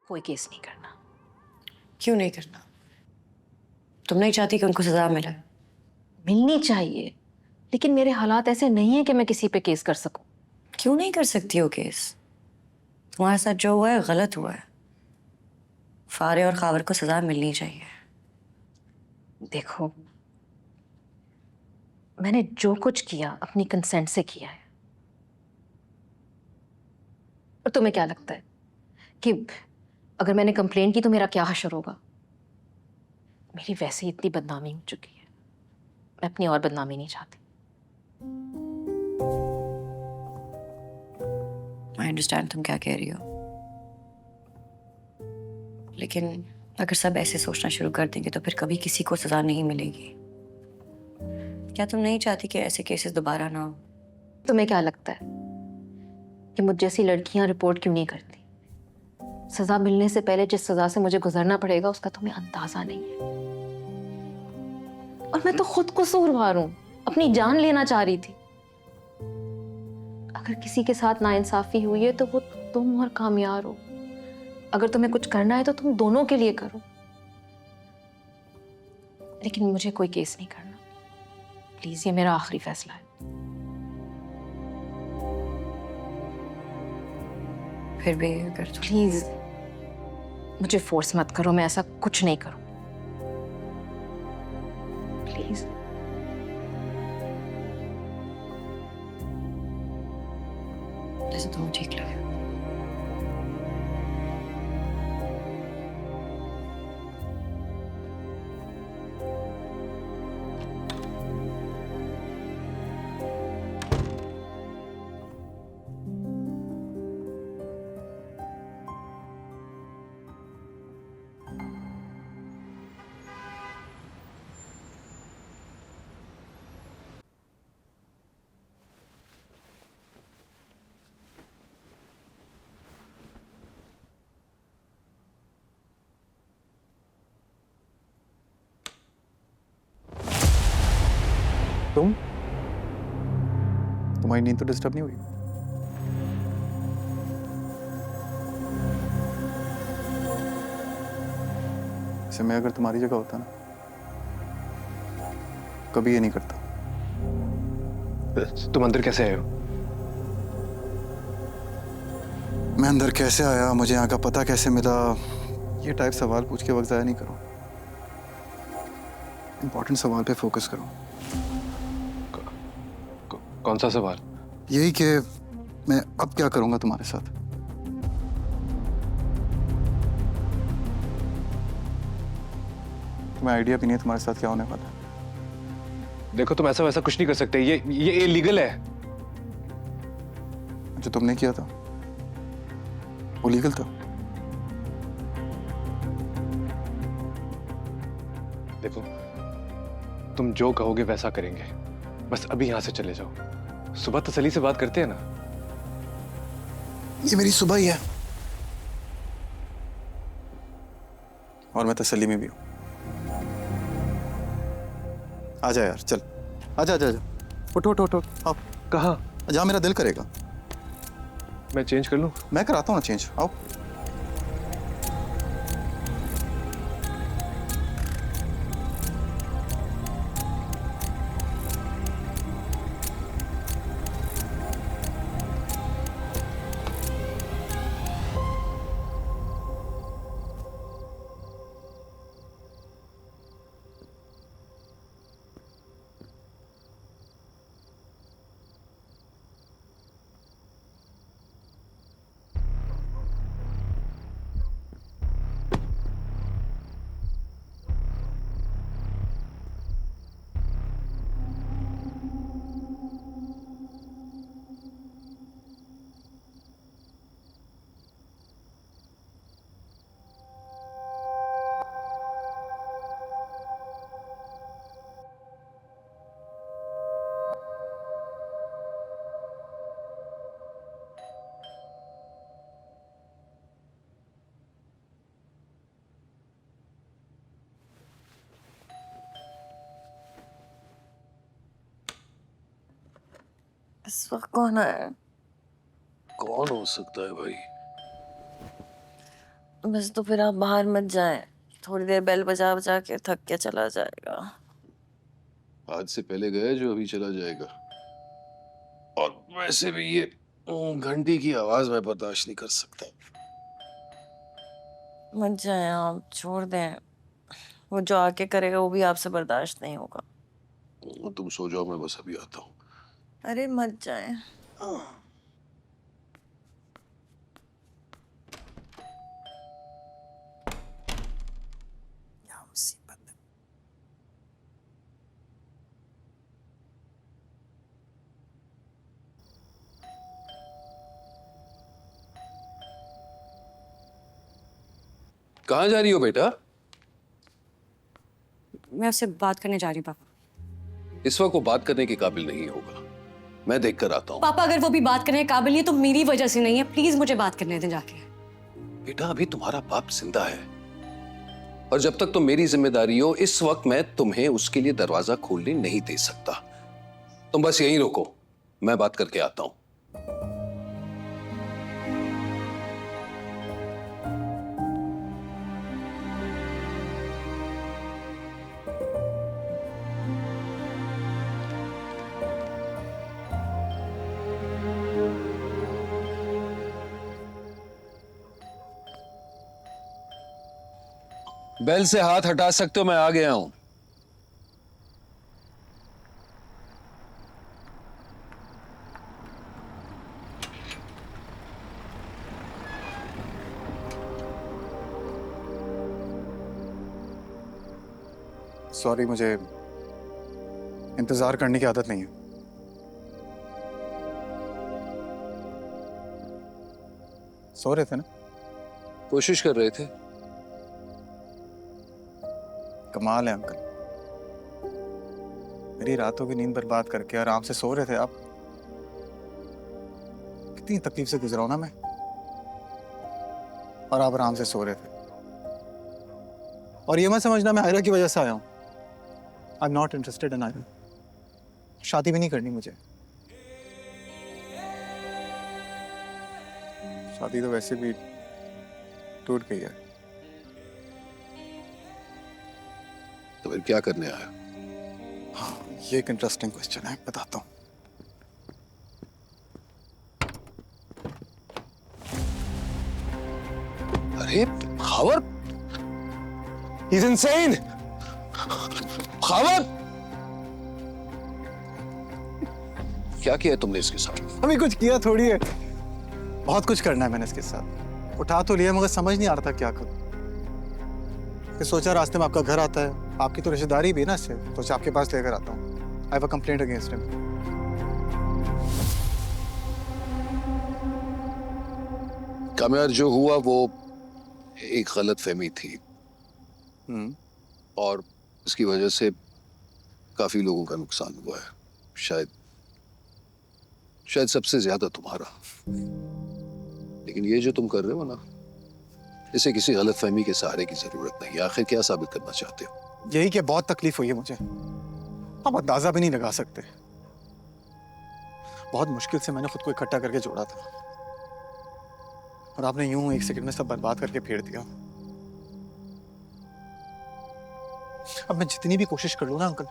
कोई केस नहीं करना। क्यों नहीं करना? तुम नहीं चाहती कि उनको सजा मिले? मिलनी चाहिए, लेकिन मेरे हालात ऐसे नहीं है कि मैं किसी पे केस कर सकूं। क्यों नहीं कर सकती हो केस? तुम्हारे साथ जो हुआ है गलत हुआ है। फारे और खावर को सजा मिलनी चाहिए। देखो, मैंने जो कुछ किया अपनी कंसेंट से किया है। और तुम्हें क्या लगता है कि अगर मैंने कंप्लेंट की तो मेरा क्या हशर होगा? मेरी वैसे ही इतनी बदनामी हो चुकी है, मैं अपनी और बदनामी नहीं चाहती। आई अंडरस्टैंड तुम क्या कह रही हो, लेकिन अगर सब ऐसे सोचना शुरू कर देंगे तो फिर कभी किसी को सजा नहीं मिलेगी। क्या तुम नहीं चाहती कि ऐसे केसेस दोबारा ना हो? तुम्हें क्या लगता है कि मुझ जैसी लड़कियां रिपोर्ट क्यों नहीं करती? सजा मिलने से पहले जिस सजा से मुझे गुजरना पड़ेगा उसका तुम्हें अंदाजा नहीं है। और मैं तो खुद कसूरवार हूं, अपनी जान लेना चाह रही थी। अगर किसी के साथ नाइंसाफी हुई है तो वो तुम और कामयार हो। अगर तुम्हें कुछ करना है तो तुम दोनों के लिए करो, लेकिन मुझे कोई केस नहीं करना। प्लीज, ये मेरा आखिरी फैसला है। फिर भी अगर तुम प्लीज मुझे फोर्स मत करो, मैं ऐसा कुछ नहीं करूं। प्लीज। जैसे तुम्हें ठीक लगे। तुम्हारी नींद तो डिस्टर्ब नहीं हुई? वैसे मैं अगर तुम्हारी जगह होता ना, कभी ये नहीं करता। तुम अंदर कैसे आए हो? मैं अंदर कैसे आया, मुझे यहाँ का पता कैसे मिला, ये टाइप सवाल पूछ के वक्त ज़ाया नहीं करो। इंपॉर्टेंट सवाल पे फोकस करो। कौन सा सवाल? यही कि मैं अब क्या करूँगा तुम्हारे साथ। तुम्हें आइडिया भी नहीं है तुम्हारे साथ क्या होने वाला है। देखो, तुम ऐसा वैसा कुछ नहीं कर सकते। ये इलीगल है। जो तुमने किया था वो लीगल था। देखो, तुम जो कहोगे वैसा करेंगे। बस अभी यहां से चले जाओ। सुबह तसल्ली से बात करते हैं ना। ये मेरी सुबह ही है और मैं तसल्ली में भी हूं। आजा यार, चल। आजा आजा आजा, उठो उठो उठो, आओ। कहाँ? जहाँ मेरा दिल करेगा। मैं चेंज कर लूं? मैं कराता हूँ ना चेंज, आओ। इस वक्त कौन आया? कौन हो सकता है भाई? बस तो फिर आप बाहर मत जाएं, थोड़ी देर बेल बजा बजा के थक के चला जाएगा। आज से पहले गया जो अभी चला जाएगा। और वैसे भी ये घंटी की आवाज मैं बर्दाश्त नहीं कर सकता। मत जाएं आप, छोड़ दें। वो जो आके करेगा वो भी आपसे बर्दाश्त नहीं होगा। तुम सो जाओ, मैं बस अभी आता हूँ। अरे मत जाएं। क्या मुसीबत है। कहाँ जा रही हो बेटा? मैं उससे बात करने जा रही हूँ पापा। इस वक्त वो बात करने के काबिल नहीं होगा। मैं देख कर आता हूँ। पापा अगर वो भी बात करने के काबिल नहीं है तो मेरी वजह से नहीं है, प्लीज मुझे बात करने दें जाके। बेटा अभी तुम्हारा बाप जिंदा है और जब तक तुम मेरी जिम्मेदारी हो इस वक्त मैं तुम्हें उसके लिए दरवाजा खोलने नहीं दे सकता। तुम बस यहीं रुको, मैं बात करके आता हूँ। बेल से हाथ हटा सकते हो, मैं आ गया हूं। सॉरी, मुझे इंतजार करने की आदत नहीं है। सो रहे थे ना? कोशिश कर रहे थे। कमाल है अंकल, मेरी रातों की नींद बर्बाद करके आराम से सो रहे थे आप। कितनी तकलीफ से गुजरा हूं ना मैं, और आप आराम से सो रहे थे। और ये मत समझना मैं आयरा की वजह से आया हूं। I am not interested in Aira. शादी भी नहीं करनी मुझे। शादी तो वैसे भी टूट गई है। तो फिर क्या करने आया? हाँ, ये एक इंटरेस्टिंग क्वेश्चन है, बताता हूँ। अरे खावर, He's insane! खावर, क्या किया तुमने इसके साथ? अभी कुछ किया थोड़ी है, बहुत कुछ करना है मैंने इसके साथ। उठा तो लिया मगर समझ नहीं आ रहा था क्या करूं। फिर सोचा रास्ते में आपका घर आता है, आपकी तो रिश्तेदारी भी है ना इससे, तो आपके पास लेकर आता हूँ। I have a complaint against him. कामयार, जो हुआ वो एक गलत फहमी थी और इसकी वजह से काफी लोगों का नुकसान हुआ है। शायद सबसे ज्यादा तुम्हारा। लेकिन ये जो तुम कर रहे हो ना, इसे किसी गलत फहमी के सहारे की जरूरत नहीं। आखिर क्या साबित करना चाहते हो? यही कि बहुत तकलीफ हुई है मुझे, आप अंदाजा भी नहीं लगा सकते। बहुत मुश्किल से मैंने खुद को इकट्ठा करके जोड़ा था और आपने यूं एक सेकंड में सब बर्बाद करके फेर दिया। अब मैं जितनी भी कोशिश कर लूं ना अंकल,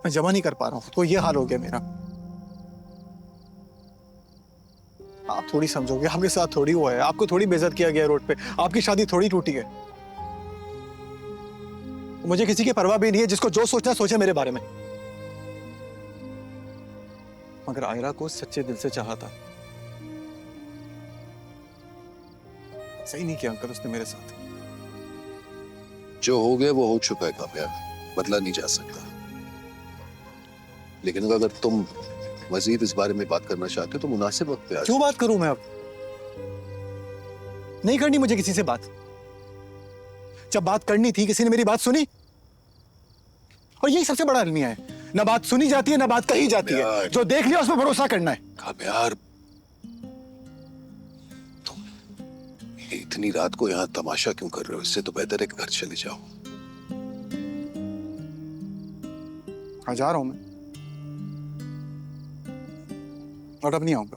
मैं जमा नहीं कर पा रहा हूं खुद को। ये हाल हो गया मेरा। आप थोड़ी समझोगे, आपके साथ थोड़ी हुआ है, आपको थोड़ी बेइज्जत किया गया रोड पे, आपकी शादी थोड़ी टूटी है। मुझे किसी की परवाह भी नहीं है, जिसको जो सोचना सोचे मेरे बारे में। मगर आयरा को सच्चे दिल से चाहा था। सही नहीं किया अंकल उसने मेरे साथ। जो हो गया वो हो चुका है कामयार, बदला नहीं जा सकता। लेकिन अगर तुम मजीद इस बारे में बात करना चाहते हो तो मुनासिब वक्त पे आ क्यों बात करूं मैं अब? नहीं करनी मुझे किसी से बात। जब बात करनी थी किसी ने मेरी बात सुनी? और यही सबसे बड़ा अलमिया है, ना बात सुनी जाती है ना बात कही जाती है। जो देख लिया उस पर भरोसा करना है। कामयार, तुम इतनी रात को यहाँ तमाशा क्यों कर रहे हो? इससे तो बेहतर है कि घर चले जाओ। हाँ, जा रहा हूं मैं, और अब नहीं आऊंगा।